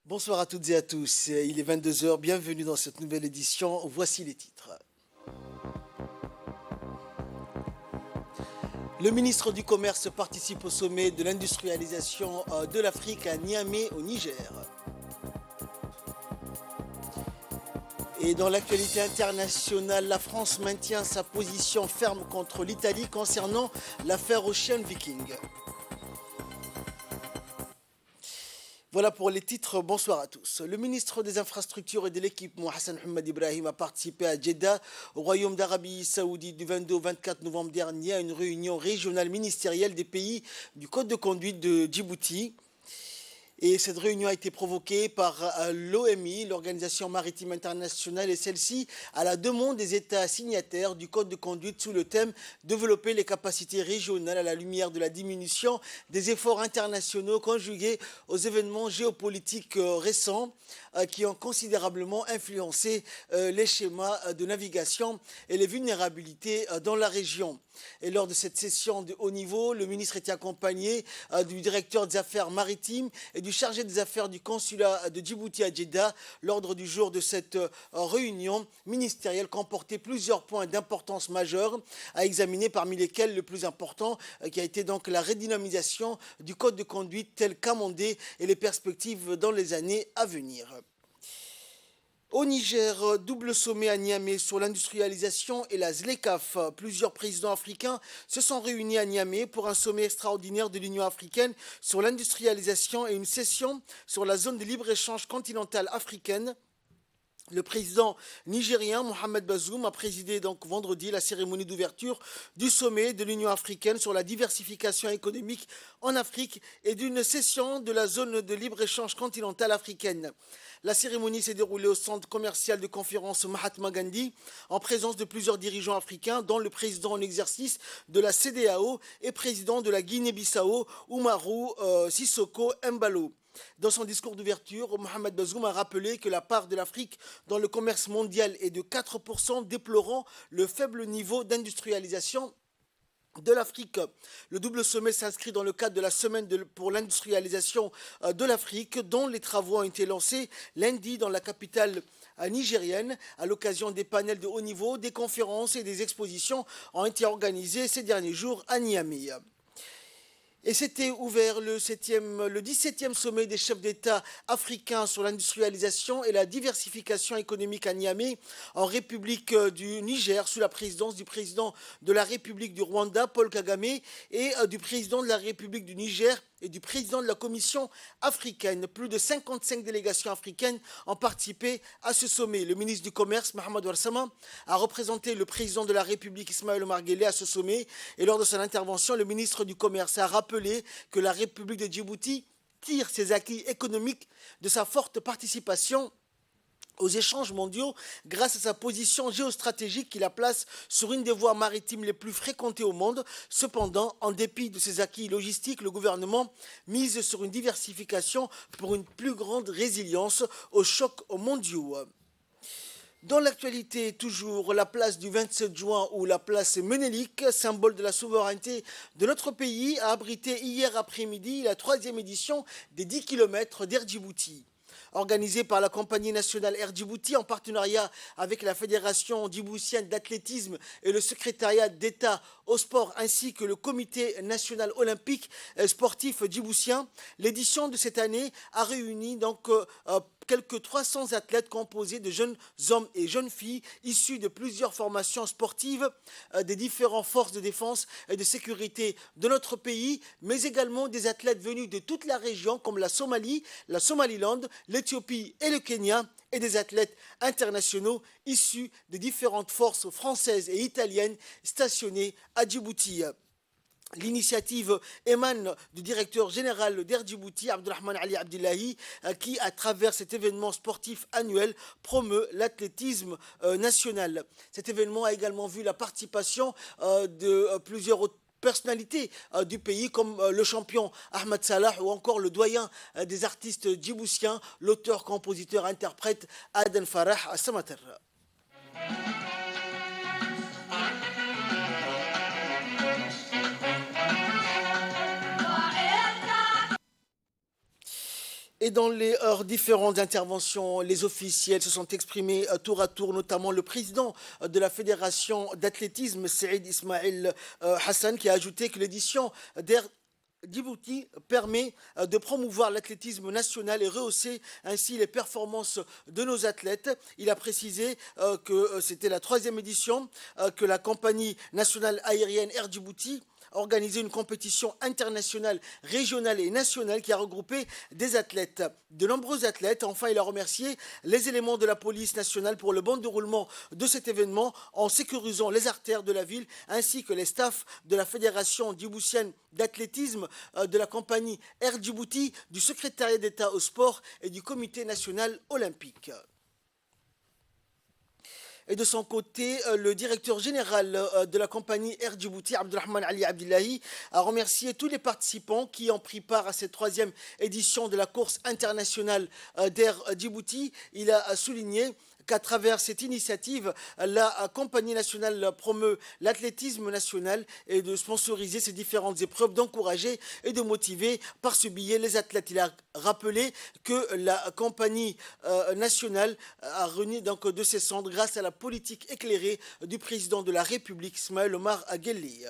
Bonsoir à toutes et à tous. Il est 22 heures. Bienvenue dans cette nouvelle édition. Voici les titres. Le ministre du Commerce participe au sommet de l'industrialisation de l'Afrique à Niamey au Niger. Et dans l'actualité internationale, la France maintient sa position ferme contre l'Italie concernant l'affaire Ocean Viking. Voilà pour les titres, bonsoir à tous. Le ministre des Infrastructures et de l'équipement Hassan Ahmed Ibrahim a participé à Jeddah, au Royaume d'Arabie Saoudite du 22 au 24 novembre dernier à une réunion régionale ministérielle des pays du Code de conduite de Djibouti. Et cette réunion a été provoquée par l'OMI, l'Organisation maritime internationale, et celle-ci à la demande des États signataires du Code de conduite sous le thème « Développer les capacités régionales à la lumière de la diminution des efforts internationaux conjugués aux événements géopolitiques récents qui ont considérablement influencé les schémas de navigation et les vulnérabilités dans la région ». Et lors de cette session de haut niveau, le ministre était accompagné du directeur des affaires maritimes et du chargé des affaires du consulat de Djibouti à Jeddah. L'ordre du jour de cette réunion ministérielle comportait plusieurs points d'importance majeure à examiner, parmi lesquels le plus important qui a été donc la redynamisation du code de conduite tel qu'amendé et les perspectives dans les années à venir. Au Niger, double sommet à Niamey sur l'industrialisation et la ZLECAf. Plusieurs présidents africains se sont réunis à Niamey pour un sommet extraordinaire de l'Union africaine sur l'industrialisation et une session sur la zone de libre-échange continentale africaine. Le président nigérien Mohamed Bazoum a présidé donc vendredi la cérémonie d'ouverture du sommet de l'Union africaine sur la diversification économique en Afrique et d'une session de la zone de libre-échange continentale africaine. La cérémonie s'est déroulée au centre commercial de conférence Mahatma Gandhi en présence de plusieurs dirigeants africains, dont le président en exercice de la CEDEAO et président de la Guinée-Bissau, Oumarou Sissoko Embalo. Dans son discours d'ouverture, Mohamed Bazoum a rappelé que la part de l'Afrique dans le commerce mondial est de 4%, déplorant le faible niveau d'industrialisation de l'Afrique. Le double sommet s'inscrit dans le cadre de la semaine pour l'industrialisation de l'Afrique, dont les travaux ont été lancés lundi dans la capitale nigérienne. À l'occasion des panels de haut niveau, des conférences et des expositions ont été organisées ces derniers jours à Niamey. Et s'était ouvert le 17e sommet des chefs d'État africains sur l'industrialisation et la diversification économique à Niamey, en République du Niger, sous la présidence du président de la République du Rwanda, Paul Kagame, et du président de la République du Niger et du président de la Commission africaine. Plus de 55 délégations africaines ont participé à ce sommet. Le ministre du Commerce, Mohamed Warsama, a représenté le président de la République, Ismaël Omar Guelleh, à ce sommet. Et lors de son intervention, le ministre du Commerce a rappelé que la République de Djibouti tire ses acquis économiques de sa forte participation aux échanges mondiaux grâce à sa position géostratégique qui la place sur une des voies maritimes les plus fréquentées au monde. Cependant, en dépit de ses acquis logistiques, le gouvernement mise sur une diversification pour une plus grande résilience aux chocs mondiaux. Dans l'actualité, toujours, la place du 27 juin ou la place Ménélique, symbole de la souveraineté de notre pays, a abrité hier après-midi la 3e édition des 10 km d'Air Djibouti. Organisée par la compagnie nationale Air Djibouti en partenariat avec la Fédération djiboutienne d'athlétisme et le secrétariat d'État au sport ainsi que le comité national olympique sportif djiboutien, l'édition de cette année a réuni donc quelques 300 athlètes composés de jeunes hommes et jeunes filles issus de plusieurs formations sportives des différentes forces de défense et de sécurité de notre pays, mais également des athlètes venus de toute la région comme la Somalie, la Somaliland, l'Éthiopie et le Kenya, et des athlètes internationaux issus des différentes forces françaises et italiennes stationnées à Djibouti. L'initiative émane du directeur général d'Air Djibouti, Abdulrahman Ali Abdillahi, qui, à travers cet événement sportif annuel, promeut l'athlétisme national. Cet événement a également vu la participation de plusieurs autres personnalités du pays comme le champion Ahmed Salah ou encore le doyen des artistes djiboutiens, l'auteur, compositeur, interprète Aden Farah Samater. Et dans leurs différentes interventions, les officiels se sont exprimés tour à tour, notamment le président de la Fédération d'athlétisme, Saïd Ismail Hassan, qui a ajouté que l'édition d'Air Djibouti permet de promouvoir l'athlétisme national et rehausser ainsi les performances de nos athlètes. Il a précisé que c'était la 3e édition que la compagnie nationale aérienne Air Djibouti organisé une compétition internationale, régionale et nationale qui a regroupé des athlètes, de nombreux athlètes. Enfin, il a remercié les éléments de la police nationale pour le bon déroulement de cet événement en sécurisant les artères de la ville ainsi que les staffs de la Fédération djiboutienne d'athlétisme, de la compagnie Air Djibouti, du secrétariat d'État au sport et du comité national olympique. Et de son côté, le directeur général de la compagnie Air Djibouti, Abdelrahman Ali Abdillahi, a remercié tous les participants qui ont pris part à cette 3e édition de la course internationale d'Air Djibouti. Il a souligné qu'à travers cette initiative, la compagnie nationale promeut l'athlétisme national et de sponsoriser ces différentes épreuves, d'encourager et de motiver par ce biais les athlètes. Il a rappelé que la compagnie nationale a remis donc de ses cendres grâce à la politique éclairée du président de la République, Ismaël Omar Guelleh.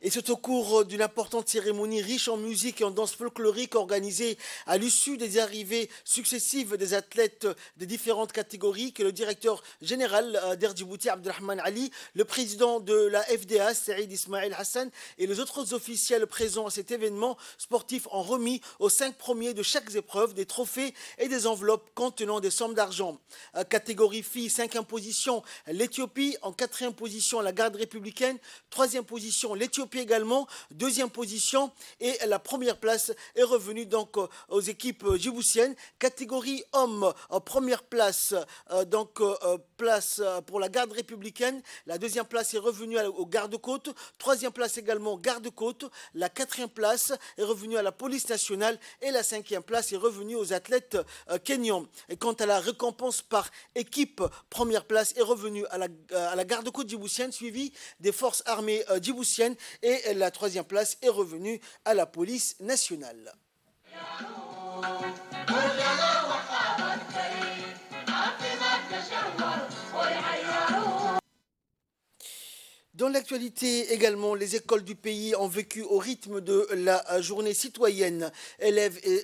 Et c'est au cours d'une importante cérémonie riche en musique et en danse folklorique organisée à l'issue des arrivées successives des athlètes des différentes catégories que le directeur général d'Air Djibouti, Abdelrahman Ali, le président de la FDA, Saïd Ismail Hassan, et les autres officiels présents à cet événement sportif ont remis aux 5 premiers de chaque épreuve des trophées et des enveloppes contenant des sommes d'argent. Catégorie filles, 5e position, l'Éthiopie. En 4e position, la garde républicaine. 3e position, l'Éthiopie également, 2e position et la 1re place est revenue donc aux équipes djiboutiennes. Catégorie hommes, en 1re place, place pour la garde républicaine. La 2e place est revenue aux gardes-côtes. 3e place également garde-côtes. La 4e place est revenue à la police nationale et la 5e place est revenue aux athlètes kenyans. Et quant à la récompense par équipe, 1re place est revenue à la garde-côte djiboutienne, suivie des forces armées djiboutiennes, et la 3e place est revenue à la police nationale. Dans l'actualité également, les écoles du pays ont vécu au rythme de la journée citoyenne. Élèves et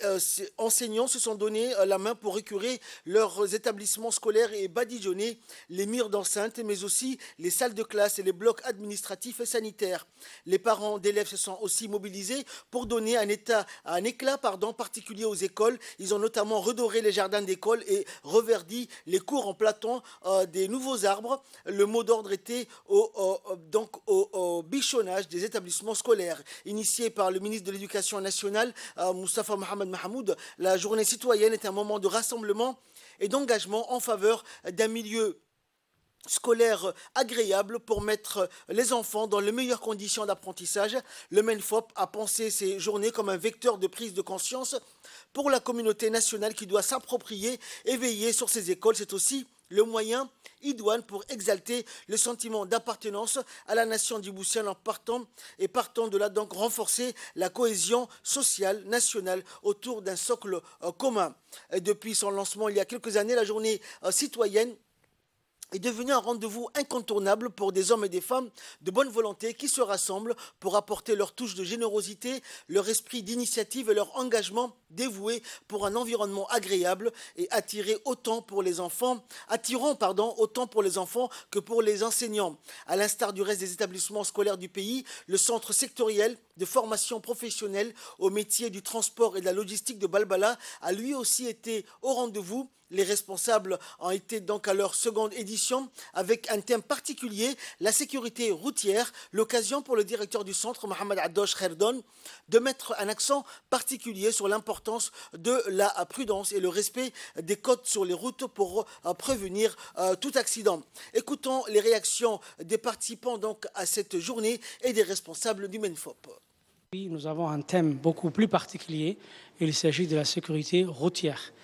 enseignants se sont donné la main pour récurer leurs établissements scolaires et badigeonner les murs d'enceinte, mais aussi les salles de classe et les blocs administratifs et sanitaires. Les parents d'élèves se sont aussi mobilisés pour donner un éclat particulier aux écoles. Ils ont notamment redoré les jardins d'école et reverdi les cours en plantant des nouveaux arbres. Le mot d'ordre était au bichonnage des établissements scolaires. Initié par le ministre de l'Éducation nationale, Moustapha Mohamed Mahamoud, la journée citoyenne est un moment de rassemblement et d'engagement en faveur d'un milieu scolaire agréable pour mettre les enfants dans les meilleures conditions d'apprentissage. Le MENFOP a pensé ces journées comme un vecteur de prise de conscience pour la communauté nationale qui doit s'approprier et veiller sur ces écoles. C'est aussi le moyen idoine pour exalter le sentiment d'appartenance à la nation djiboutienne en partant de là donc renforcer la cohésion sociale nationale autour d'un socle commun. Et depuis son lancement il y a quelques années, la journée citoyenne est devenu un rendez-vous incontournable pour des hommes et des femmes de bonne volonté qui se rassemblent pour apporter leur touche de générosité, leur esprit d'initiative et leur engagement dévoué pour un environnement agréable et attirant autant pour les enfants que pour les enseignants. À l'instar du reste des établissements scolaires du pays, le centre sectoriel de formation professionnelle au métier du transport et de la logistique de Balbala a lui aussi été au rendez-vous. Les responsables ont été donc à leur seconde édition avec un thème particulier, la sécurité routière, l'occasion pour le directeur du centre, Mohamed Addosh Kherdon, de mettre un accent particulier sur l'importance de la prudence et le respect des codes sur les routes pour prévenir tout accident. Écoutons les réactions des participants donc à cette journée et des responsables du MENFOP. Nous avons un thème beaucoup plus particulier, il s'agit de la sécurité routière.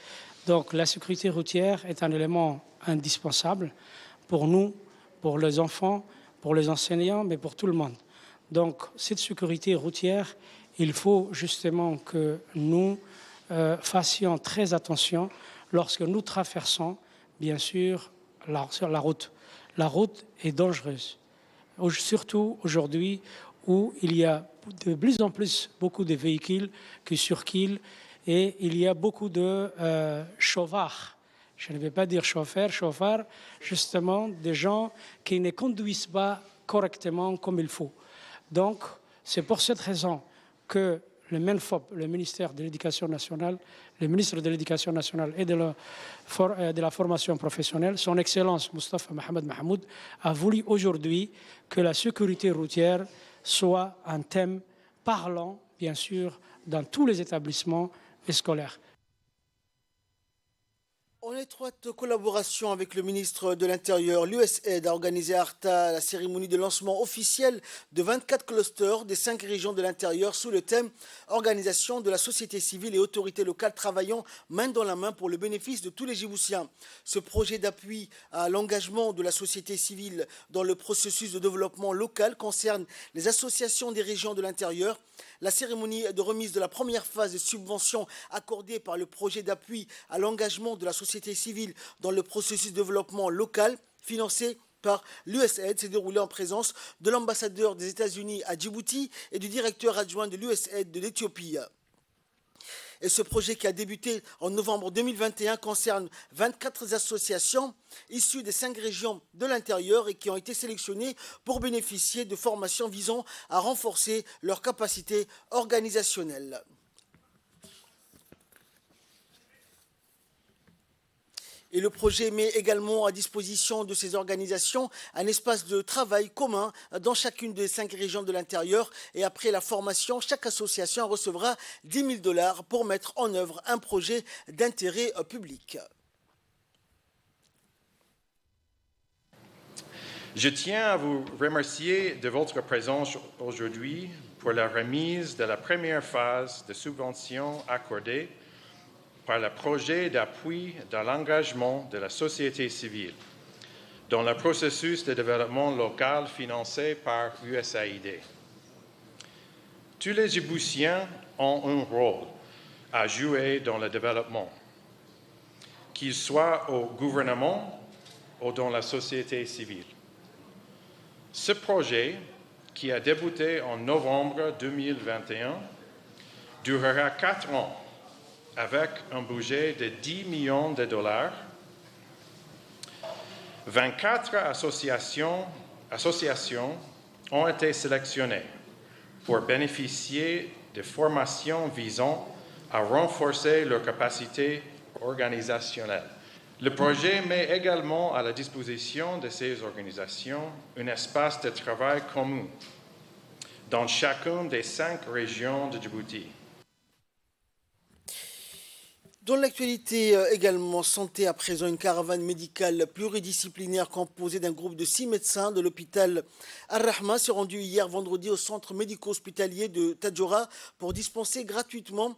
Donc la sécurité routière est un élément indispensable pour nous, pour les enfants, pour les enseignants, mais pour tout le monde. Donc cette sécurité routière il faut justement que nous fassions très attention lorsque nous traversons, bien sûr, sur la route. La route est dangereuse, surtout aujourd'hui où il y a de plus en plus beaucoup de véhicules qui circulent et il y a beaucoup de chauffeurs. Je ne vais pas dire chauffeurs, justement des gens qui ne conduisent pas correctement comme il faut. Donc, c'est pour cette raison que le MENFOP, le ministère de l'Éducation nationale, le ministre de l'Éducation nationale et de la formation professionnelle, son Excellence Moustapha Mohamed Mahmoud, a voulu aujourd'hui que la sécurité routière soit un thème parlant, bien sûr, dans tous les établissements scolaires. En étroite collaboration avec le ministre de l'Intérieur, l'USAID a organisé à Arta la cérémonie de lancement officiel de 24 clusters des 5 régions de l'intérieur sous le thème « Organisation de la société civile et autorités locales travaillant main dans la main pour le bénéfice de tous les Djiboutiens ». Ce projet d'appui à l'engagement de la société civile dans le processus de développement local concerne les associations des régions de l'intérieur. La cérémonie de remise de la première phase des subventions accordées par le projet d'appui à l'engagement de la société civile dans le processus de développement local financé par l'USAID s'est déroulée en présence de l'ambassadeur des États-Unis à Djibouti et du directeur adjoint de l'USAID de l'Éthiopie. Et ce projet qui a débuté en novembre 2021 concerne 24 associations issues des 5 régions de l'intérieur et qui ont été sélectionnées pour bénéficier de formations visant à renforcer leurs capacités organisationnelles. Et le projet met également à disposition de ces organisations un espace de travail commun dans chacune des 5 régions de l'intérieur. Et après la formation, chaque association recevra 10 000 $ pour mettre en œuvre un projet d'intérêt public. Je tiens à vous remercier de votre présence aujourd'hui pour la remise de la première phase de subventions accordées par le projet d'appui dans l'engagement de la société civile dans le processus de développement local financé par USAID. Tous les Djiboutiens ont un rôle à jouer dans le développement, qu'ils soient au gouvernement ou dans la société civile. Ce projet, qui a débuté en novembre 2021, durera 4 ans avec un budget de 10 millions de $. 24 associations ont été sélectionnées pour bénéficier de formations visant à renforcer leurs capacités organisationnelles. Le projet met également à la disposition de ces organisations un espace de travail commun dans chacune des 5 régions de Djibouti. Dans l'actualité également, santé à présent, une caravane médicale pluridisciplinaire composée d'un groupe de 6 médecins de l'hôpital Ar-Rahma s'est rendue hier vendredi au centre médico-hospitalier de Tadjoura pour dispenser gratuitement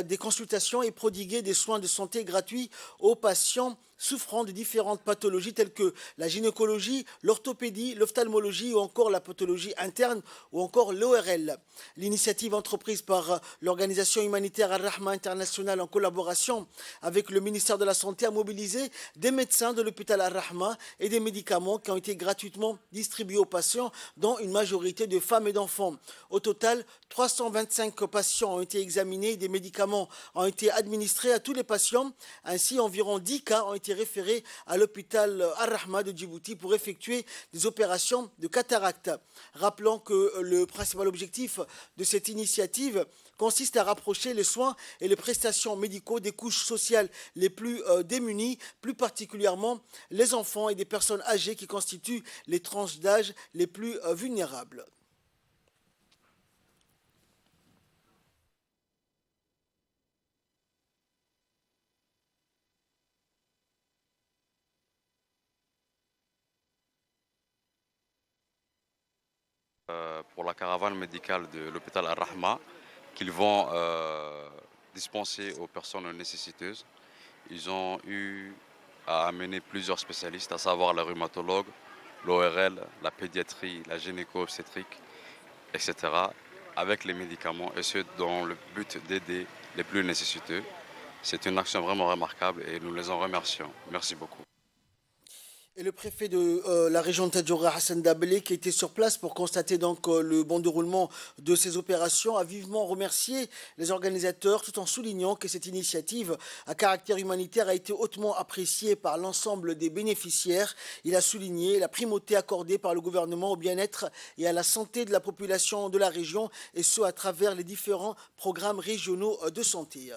des consultations et prodiguer des soins de santé gratuits aux patients souffrant de différentes pathologies telles que la gynécologie, l'orthopédie, l'ophtalmologie ou encore la pathologie interne ou encore l'ORL. L'initiative entreprise par l'organisation humanitaire Ar-Rahma International en collaboration avec le ministère de la Santé a mobilisé des médecins de l'hôpital Ar-Rahma et des médicaments qui ont été gratuitement distribués aux patients, dont une majorité de femmes et d'enfants. Au total, 325 patients ont été examinés et des médicaments ont été administrés à tous les patients. Ainsi, environ 10 cas ont été référés à l'hôpital Ar-Rahma de Djibouti pour effectuer des opérations de cataracte. Rappelons que le principal objectif de cette initiative consiste à rapprocher les soins et les prestations médicaux des couches sociales les plus démunies, plus particulièrement les enfants et des personnes âgées qui constituent les tranches d'âge les plus vulnérables. Pour la caravane médicale de l'hôpital Ar-Rahma qu'ils vont dispenser aux personnes nécessiteuses. Ils ont eu à amener plusieurs spécialistes, à savoir la rhumatologue, l'ORL, la pédiatrie, la gynéco-obstétrique, etc. avec les médicaments, et ce dans le but d'aider les plus nécessiteux. C'est une action vraiment remarquable et nous les en remercions. Merci beaucoup. Et le préfet de la région de Tadjoura, Hassan Dabelé, qui était sur place pour constater donc le bon déroulement de ces opérations, a vivement remercié les organisateurs tout en soulignant que cette initiative à caractère humanitaire a été hautement appréciée par l'ensemble des bénéficiaires. Il a souligné la primauté accordée par le gouvernement au bien-être et à la santé de la population de la région, et ce à travers les différents programmes régionaux de santé.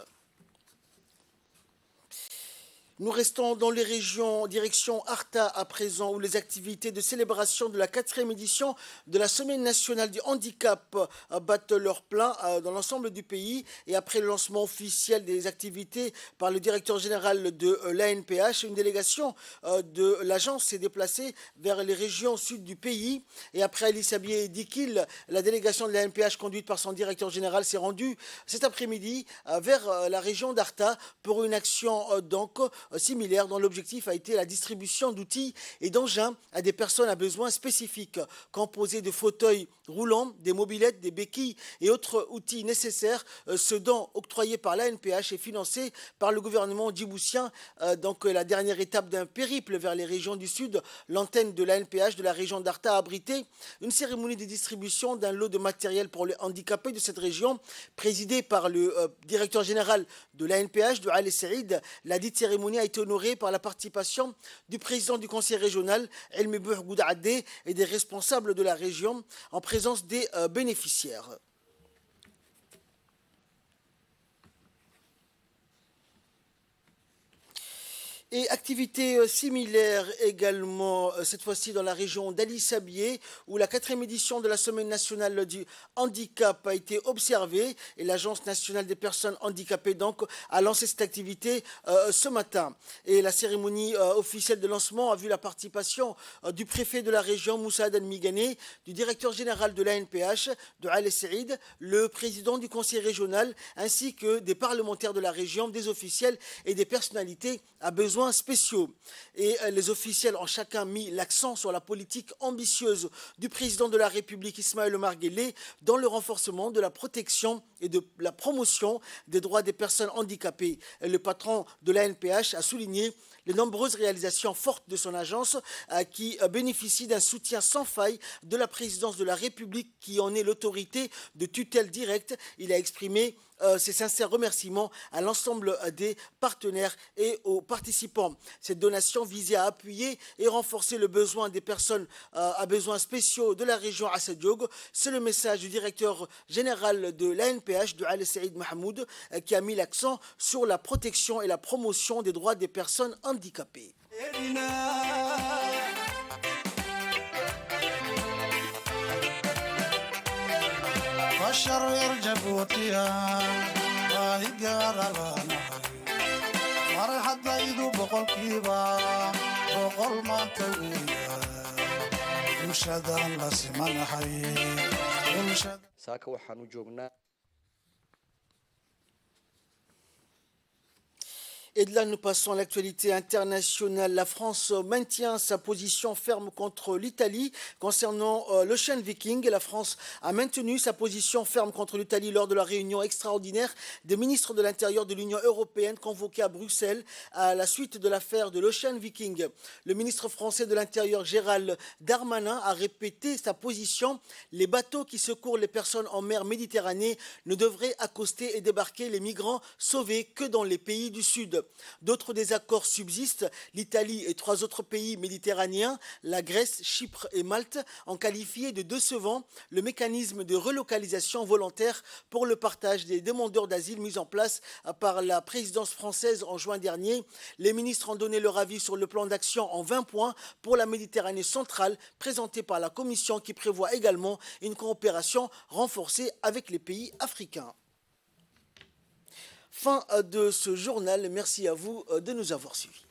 Nous restons dans les régions, direction Arta à présent, où les activités de célébration de la 4e édition de la Semaine nationale du handicap battent leur plein dans l'ensemble du pays. Et après le lancement officiel des activités par le directeur général de l'ANPH, une délégation de l'agence s'est déplacée vers les régions sud du pays. Et après Alice Abier et Dikil, la délégation de l'ANPH conduite par son directeur général s'est rendue cet après-midi vers la région d'Arta pour une action donc similaire dont l'objectif a été la distribution d'outils et d'engins à des personnes à besoins spécifiques, composés de fauteuils roulants, des mobylettes, des béquilles et autres outils nécessaires. Ce don octroyé par l'ANPH et financé par le gouvernement djiboutien. Donc la dernière étape d'un périple vers les régions du Sud, l'antenne de l'ANPH de la région d'Arta a abrité une cérémonie de distribution d'un lot de matériel pour les handicapés de cette région, présidée par le directeur général de l'ANPH, de Ali Saïd. La dite cérémonie a été honorée par la participation du président du conseil régional, Elmi Bouh Goudaadé, et des responsables de la région en présence des bénéficiaires. Et activité similaire également, cette fois-ci dans la région d'Ali Sabié, où la 4e édition de la Semaine nationale du handicap a été observée. Et l'Agence nationale des personnes handicapées donc a lancé cette activité ce matin. Et la cérémonie officielle de lancement a vu la participation du préfet de la région, Moussa Adan Migane, du directeur général de l'ANPH, de Ali Saïd, le président du conseil régional, ainsi que des parlementaires de la région, des officiels et des personnalités à besoins spéciaux. Et les officiels ont chacun mis l'accent sur la politique ambitieuse du président de la République, Ismaël Omar Guelleh, dans le renforcement de la protection et de la promotion des droits des personnes handicapées. Le patron de l'ANPH a souligné les nombreuses réalisations fortes de son agence qui bénéficient d'un soutien sans faille de la présidence de la République qui en est l'autorité de tutelle directe. Il a exprimé ses sincères remerciements à l'ensemble des partenaires et aux participants. Cette donation visait à appuyer et renforcer le besoin des personnes à besoins spéciaux de la région Assadiogo. C'est le message du directeur général de l'ANPH, de Ali Saïd Mahmoud, qui a mis l'accent sur la protection et la promotion des droits des personnes handicapées. الشر جبوتيا هيقار لنا فرحة ضيدو بقول كيبا بقول ما تويا ومشهدان لسمان حي ومشهد ساكا وحانو جوغنا. Et de là, nous passons à l'actualité internationale. La France maintient sa position ferme contre l'Italie concernant l'Ocean Viking. La France a maintenu sa position ferme contre l'Italie lors de la réunion extraordinaire des ministres de l'Intérieur de l'Union européenne convoquée à Bruxelles à la suite de l'affaire de l'Ocean Viking. Le ministre français de l'Intérieur, Gérald Darmanin, a répété sa position. Les bateaux qui secourent les personnes en mer Méditerranée ne devraient accoster et débarquer les migrants sauvés que dans les pays du Sud. D'autres désaccords subsistent. L'Italie et 3 autres pays méditerranéens, la Grèce, Chypre et Malte, ont qualifié de décevant le mécanisme de relocalisation volontaire pour le partage des demandeurs d'asile mis en place par la présidence française en juin dernier. Les ministres ont donné leur avis sur le plan d'action en 20 points pour la Méditerranée centrale présenté par la Commission qui prévoit également une coopération renforcée avec les pays africains. Fin de ce journal. Merci à vous de nous avoir suivis.